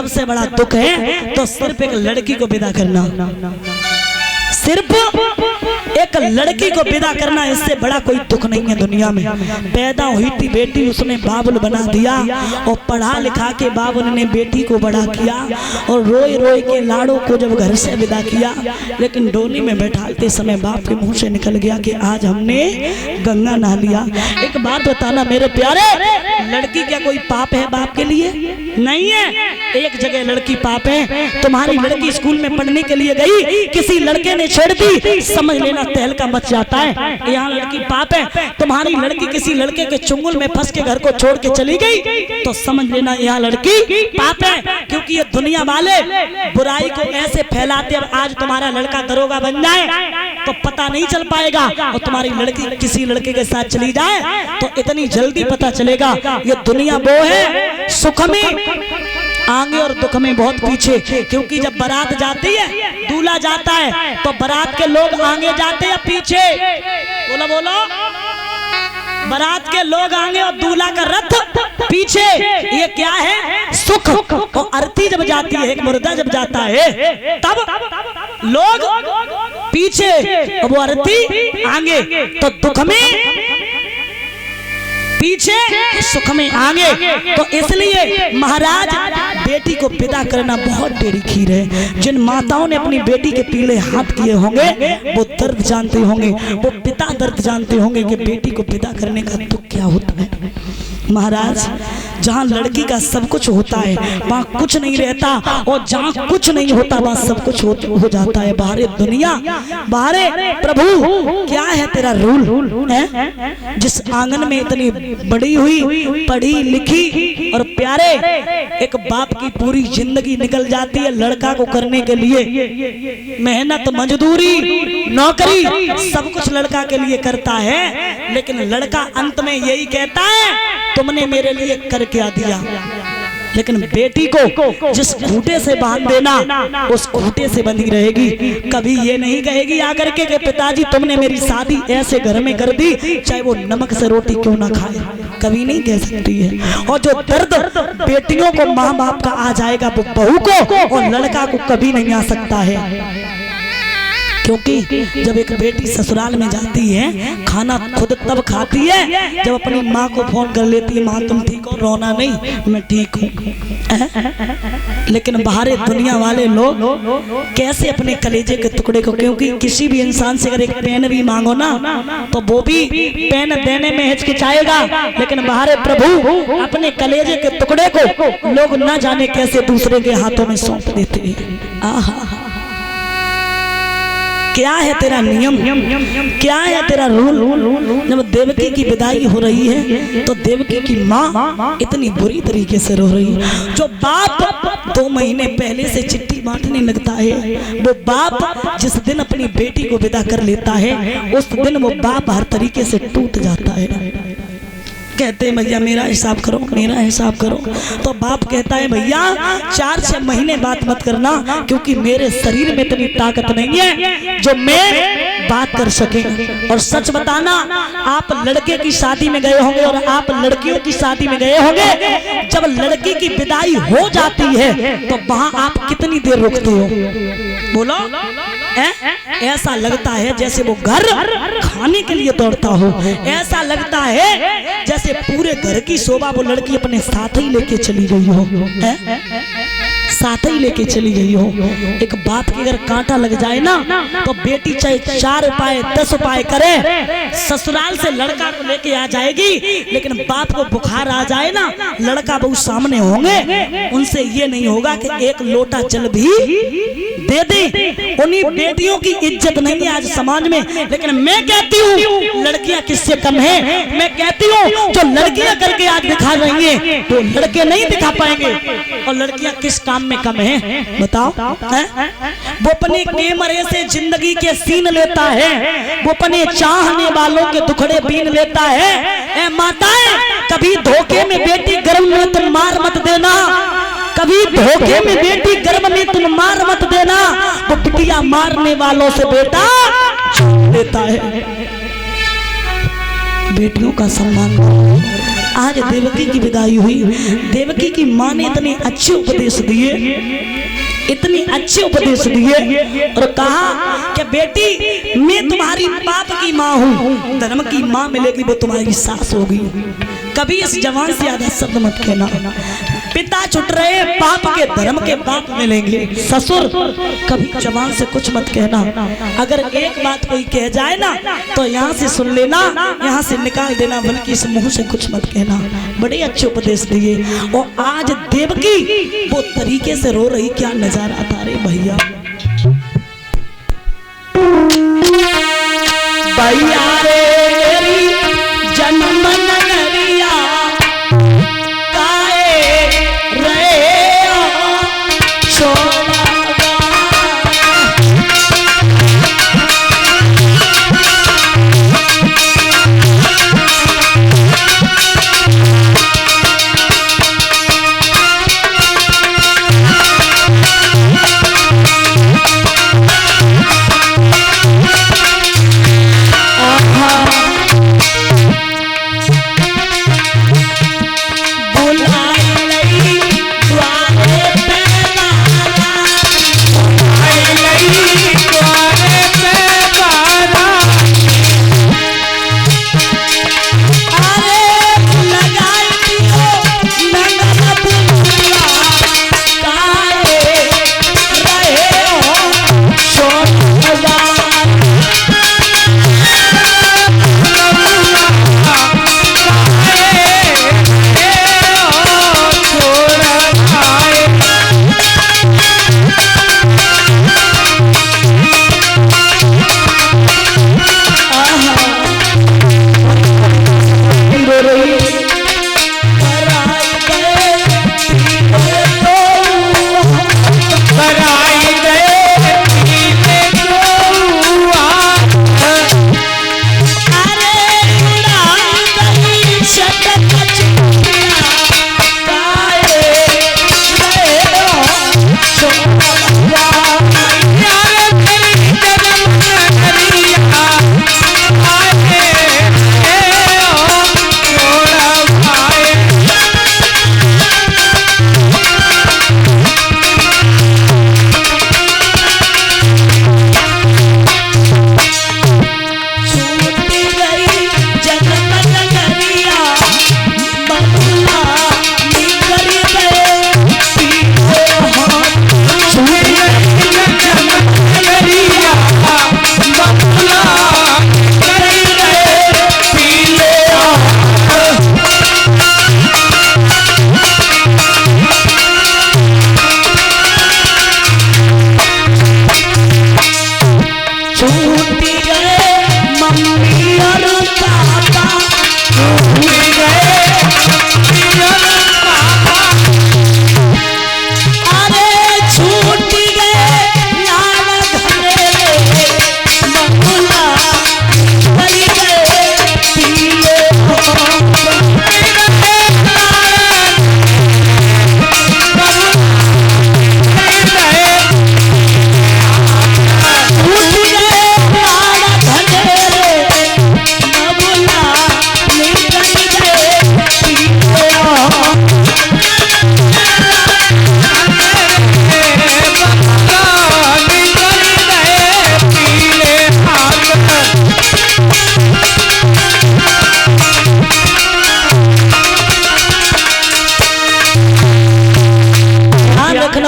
सबसे बड़ा दुख है तो सिर्फ एक लड़की को विदा करना, सिर्फ एक लड़की को विदा करना, इससे बड़ा कोई दुख नहीं है दुनिया में। पैदा हुई थी बेटी, उसने बाबुल बना दिया और पढ़ा लिखा के बाबुल ने बेटी को बड़ा किया और रोए रोए के लाड़ों को जब घर से विदा किया, लेकिन डोली में बैठाते समय बाप के मुंह से निकल गया कि आज हमने गंगा नहा लिया। एक बात बताना मेरे प्यारे, लड़की क्या कोई पाप है बाप के लिए? नहीं है। एक जगह लड़की पाप है। तुम्हारी लड़की स्कूल में पढ़ने के लिए गई, किसी लड़के ने छेड़ दी, समझ लेना तहलका मच जाता है, यहाँ लड़की पाप है। तुम्हारी लड़की किसी लड़के के चुंगल में फंस के घर को छोड़ के चली गई तो समझ लेना यहाँ लड़की पाप है, क्योंकि ये दुनिया वाले बुराई को ऐसे फैलाते। अब आज तुम्हारा लड़का दरोगा बन जाए तो पता नहीं चल पाएगा, और तुम्हारी लड़की किसी लड़के के साथ चली जाए तो इतनी जल्दी पता चलेगा। ये दुनिया वो है सुख में आगे और दुख में बहुत पीछे, क्योंकि जब बारात जाती है, दूल्हा जाता है, तो बारात के लोग आगे जाते हैं पीछे। बोलो बोलो, बारात के लोग आगे और दूल्हा का रथ पीछे। ये क्या है? सुख। और अर्थी जब जाती है, एक मुर्दा जब जाता है, तब लोग पीछे और वो अर्थी आगे। तो दुख में पीछे, सुख में आगे। तो इसलिए महाराज बेटी को विदा करना बहुत बड़ी खीर है। जिन माताओं ने अपनी बेटी के पीले हाथ किए होंगे वो दर्द जानते होंगे, वो पिता दर्द जानते होंगे कि बेटी को विदा करने का दुख क्या होता है। महाराज जहाँ लड़की का सब कुछ होता है वहाँ कुछ नहीं रहता, और जहाँ कुछ नहीं होता वहाँ सब कुछ हो जाता है। बाहरे दुनिया, बाहरे प्रभु, क्या है तेरा रूल है? जिस आंगन में इतनी बड़ी हुई, पढ़ी लिखी और प्यारे, एक बाप की पूरी जिंदगी निकल जाती है लड़का को करने के लिए। मेहनत, मजदूरी, नौकरी, सब कुछ लड़का के लिए करता है, लेकिन लड़का अंत में यही कहता है तुमने मेरे लिए कर क्या दिया। लेकिन बेटी को जिस खूंटे से बांध देना उस खूंटे से बंधी रहेगी। कभी ये नहीं कहेगी आकर के पिताजी तुमने मेरी शादी ऐसे घर में कर दी, चाहे वो नमक से रोटी क्यों ना खाए, कभी नहीं कह सकती है। और जो दर्द बेटियों को माँ बाप का आ जाएगा वो बहू को और लड़का को कभी नहीं आ सकता है। क्योंकि जब एक बेटी ससुराल में जाती है, खाना खुद तब खाती है जब अपनी माँ को फोन कर लेती है, माँ तुम ठीक हो? रोना नहीं, मैं ठीक हूँ। लेकिन बाहर दुनिया वाले लोग कैसे अपने कलेजे के टुकड़े को, क्योंकि किसी भी इंसान से अगर एक पेन भी मांगो ना तो वो भी पेन देने में हिचकिचाएगा, लेकिन बाहर प्रभु अपने कलेजे के टुकड़े को लोग न जाने कैसे दूसरे के हाथों में सौंप देते हैं। आहा, क्या है तेरा नियम, क्या है तेरा रूल? जब देवकी की विदाई हो रही है तो देवकी की माँ इतनी बुरी तरीके से रो रही है। जो बाप 2 महीने पहले से चिट्ठी बांटने लगता है, वो बाप जिस दिन अपनी बेटी को विदा कर लेता है उस दिन वो बाप हर तरीके से टूट जाता है। कहते हैं भैया मेरा हिसाब करो, मेरा हिसाब करो, तो बाप कहता है भैया 4-6 महीने बात मत करना, क्योंकि मेरे शरीर में इतनी ताकत नहीं है जो मैं बात कर सके। और सच बताना, आप लड़के की शादी में गए होंगे और आप लड़कियों की शादी में गए होंगे, जब लड़की की विदाई हो जाती है तो वहां आप कितनी देर रुकते हो? बोलो, ऐसा लगता है जैसे वो घर खाने के लिए दौड़ता हो, ऐसा लगता है जैसे पूरे घर की शोभा वो लड़की अपने साथ ही लेके चली गई हो, साथ ही लेके चली गई हो। एक बाप के अगर कांटा लग जाए ना तो बेटी चाहे 4 उपाय 10 उपाय करे, ससुराल से लड़का को लेके आ जाएगी, लेकिन बाप को बुखार आ जाए ना, लड़का बहू सामने होंगे, उनसे ये नहीं होगा कि एक लोटा जल भी दे दे। उन्हीं बेटियों की इज्जत नहीं है आज समाज में। लेकिन मैं कहती हूँ लड़कियां किससे कम है? मैं कहती हूँ जो लड़कियां करके आज दिखा रही हैं तो लड़के नहीं दिखा पाएंगे। और लड़कियां किस काम में कम है बताओ? वो अपने कैमरे से जिंदगी के सीन लेता है, वो अपने चाहने वालों के दुखड़े बीन लेता है। ए माताएं, कभी धोखे में बेटी गर्म में तुम मार मत देना, कभी धोखे में बेटी गर्म में तुम मार मत देना। वो पिटिया मारने वालों से बेटा छूट लेता है। बेटियों का सम्मान आज देवकी की विदाई हुई। देवकी की माँ ने इतने अच्छे उपदेश दिए, इतने अच्छे उपदेश दिए और कहा कि बेटी मैं तुम्हारी पाप की माँ हूँ, धर्म की माँ मिलेगी वो तुम्हारी सास होगी। कभी इस जवान से ज्यादा शब्द मत कहना। पिता छुट रहे पाप के, धर्म के बाप मिलेंगे ससुर। कभी जवान से कुछ मत कहना। अगर एक बात कोई कह जाए ना तो यहाँ से सुन लेना, यहाँ से निकाल देना, बल्कि इस मुंह से कुछ मत कहना। बड़े अच्छे उपदेश दिए। और आज देवकी वो तरीके से रो रही, क्या नजारा था रे भैया। भैया रे मेरी जन्म नगरिया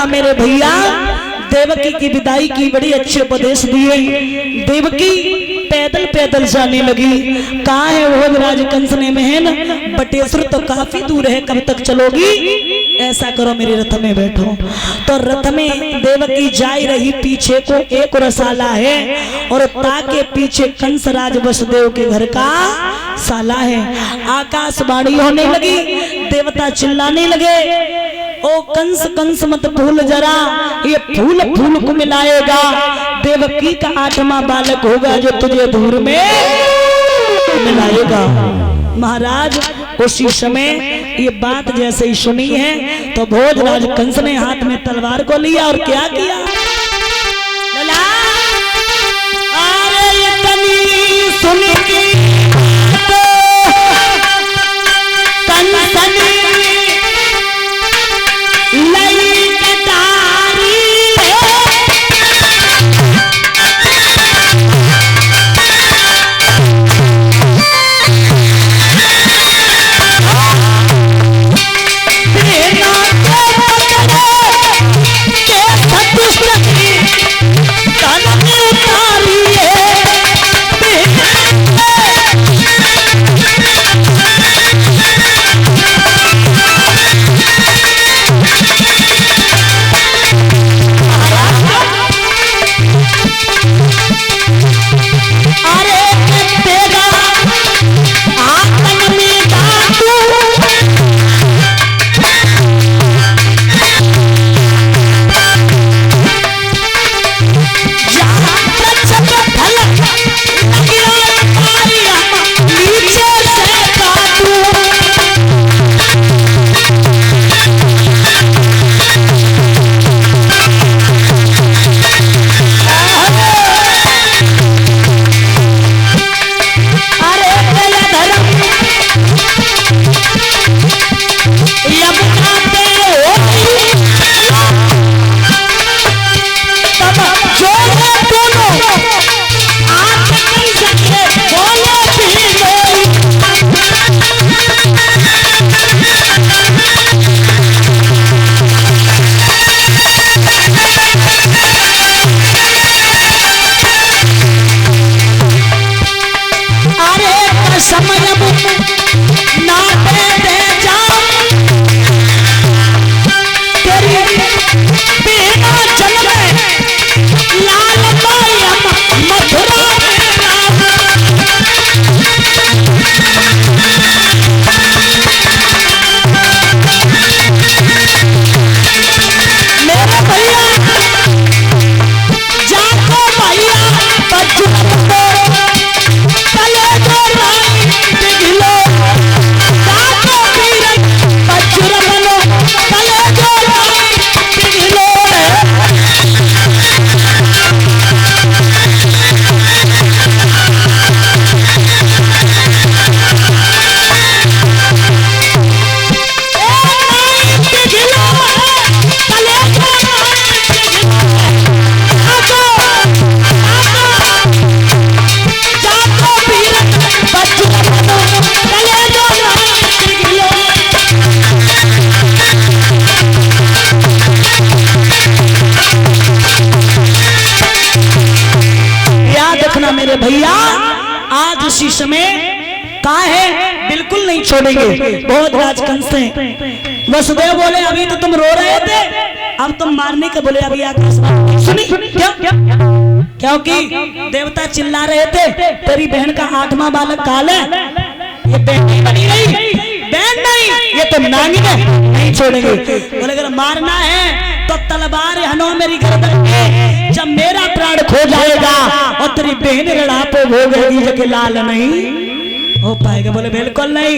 मेरे भैया। देवकी की विदाई की बड़ी अच्छे उपदेश दिए। देवकी पैदल पैदल जाने लगी। कहाँ है भोजराज कंस ने महल, बटेश्वर तो काफी दूर है, कब तक चलोगी? ऐसा करो मेरे रथ में बैठो। तो रथ में देवकी जा रही, पीछे को एक रसाला है और ताके पीछे कंस राज वसुदेव के घर का साला है। आकाशवाणी होने लगी, देवता चिल्लाने लगे, ओ कंस कंस मत भूल जरा, ये फूल फूल को मिलाएगा, देवकी का 8वां बालक होगा जो तुझे धूर में मिलाएगा। महाराज उसी समय ये बात जैसे ही सुनी है तो भोजराज कंस ने हाथ में तलवार को लिया और क्या किया? अरे इतनी सुन के मेरे भैया आज उसी समय कहा है बिल्कुल नहीं छोड़ेंगे। बहुत राजकंस हैं। वसुदेव बोले अभी तो तुम रो रहे थे, अब तुम मारने के बोले अभी आकाश सुनी क्योंकि देवता चिल्ला रहे थे तेरी बहन का 8वां बालक काल है, ये बहन नहीं बनी रही, बहन नहीं ये तो नानी है, नहीं छोड़ेंगे। बोले अगर मारना है तो तलवार हनो मेरी गर्दन पे, जब मेरा प्राण खो जाएगा और तेरी बहन रड़ापो हो गई जबकि लाल नहीं हो पाएगा। बोले बिल्कुल नहीं।